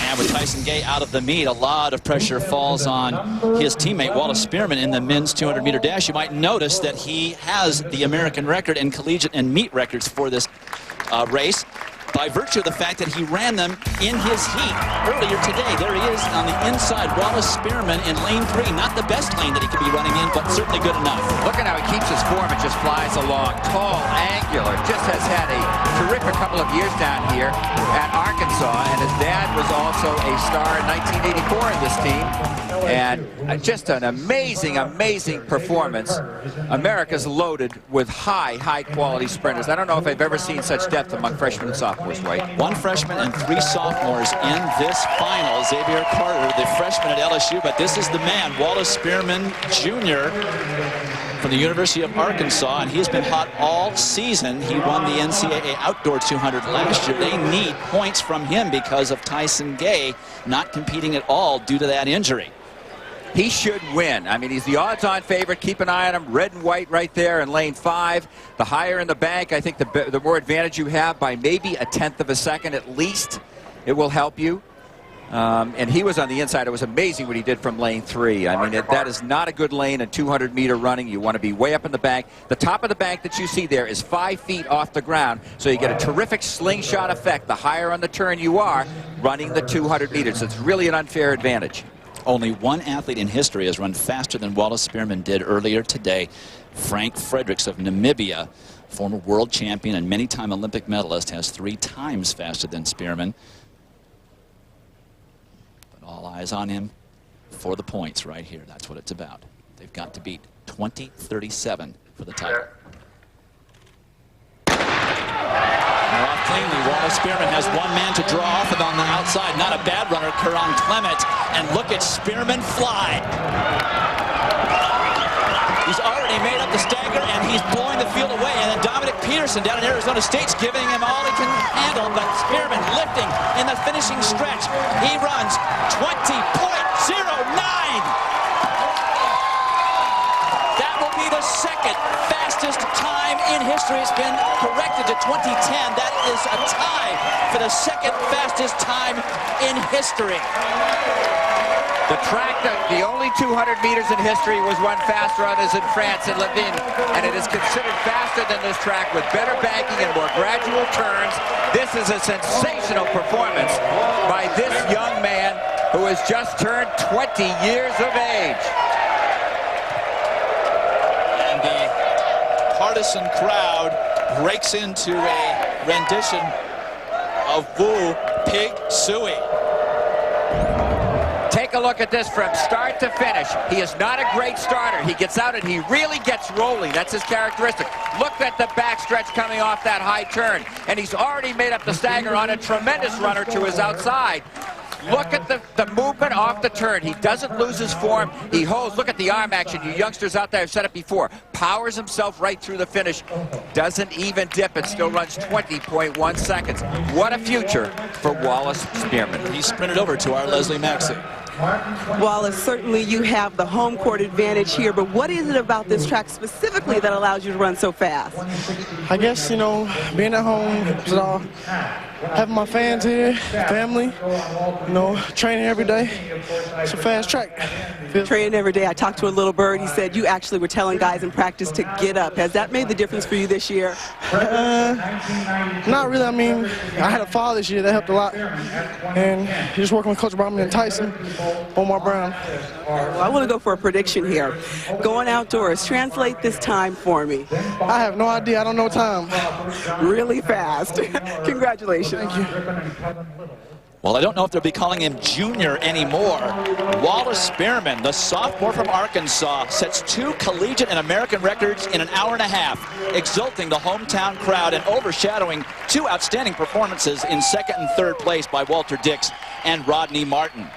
And with Tyson Gay out of the meet, a lot of pressure falls on his teammate Wallace Spearmon in the men's 200-meter dash. You might notice that he has the American record and collegiate and meet records for this race by virtue of the fact that he ran them in his heat earlier today. There he is on the inside, Wallace Spearmon in lane 3. Not the best lane that he could be running in, but certainly good enough. Look at how he keeps his form. It just flies along. Tall, angular, just has had a terrific couple of years down here at Arkansas, and his dad was also a star in 1984 in this team. And just an amazing, amazing performance. America's loaded with high quality sprinters. I don't know if I've ever seen such depth among freshmen and sophomores, Dwight. 1 freshman and 3 sophomores in this final. Xavier Carter, the freshman at LSU, but this is the man, Wallace Spearmon Jr. from the University of Arkansas, and he's been hot all season. He won the NCAA Outdoor 200 last year. They need points from him because of Tyson Gay not competing at all due to that injury. He should win. I mean, he's the odds-on favorite. Keep an eye on him. Red and white right there in lane 5. The higher in the bank, I think the more advantage you have by maybe 1/10 of a second at least, it will help you. And he was on the inside. It was amazing what he did from lane 3. I mean, that is not a good lane in 200-meter running. You want to be way up in the bank. The top of the bank that you see there is 5 feet off the ground, so you get a terrific slingshot effect the higher on the turn you are running the 200 meters. It's really an unfair advantage. Only one athlete in history has run faster than Wallace Spearmon did earlier today. Frank Fredericks of Namibia, former world champion and many-time Olympic medalist, has 3 times faster than Spearmon. But all eyes on him for the points right here. That's what it's about. They've got to beat 20:37 for the title. Off cleanly, Wallace Spearmon has 1 man to draw off of on the outside. Not a bad runner, Karan Clement. And look at Spearmon fly. He's already made up the stagger, and he's blowing the field away. And then Dominic Peterson down in Arizona State's giving him all he can handle. But Spearmon lifting in the finishing stretch. He runs 20.09. That will be the 2nd fastest time in history. It's been corrected to 2010. That is a tie for the 2nd fastest time in history. The track that the only 200 meters in history was one faster on is in France in Levin, and it is considered faster than this track with better banking and more gradual turns. This is a sensational performance by this young man who has just turned 20 years of age. And the partisan crowd breaks into a rendition of Wu Pig Sui. Take a look at this from start to finish. He is not a great starter. He gets out and he really gets rolling. That's his characteristic. Look at the backstretch coming off that high turn. And he's already made up the stagger on a tremendous runner to his outside. Look at the movement off the turn. He doesn't lose his form. He holds. Look at the arm action. You youngsters out there have said it before. Powers himself right through the finish. Doesn't even dip. It still runs 20.1 seconds. What a future for Wallace Spearmon. He sprinted over to our Leslie Maxey. Wallace, certainly you have the home court advantage here, but what is it about this track specifically that allows you to run so fast? I guess, you know, being at home, having my fans here, family, you know, training every day. It's a fast track. Training every day. I talked to a little bird. He said you actually were telling guys in practice to get up. Has that made the difference for you this year? Not really. I mean, I had a fall this year. That helped a lot. And just working with Coach Bromley and Tyson, Omar Brown. Well, I want to go for a prediction here. Going outdoors, translate this time for me. I have no idea. I don't know time. Really fast. Congratulations. Thank you. Well, I don't know if they'll be calling him Junior anymore. Wallace Spearmon, the sophomore from Arkansas, sets 2 collegiate and American records in an hour and a half, exulting the hometown crowd and overshadowing 2 outstanding performances in 2nd and 3rd place by Walter Dix and Rodney Martin.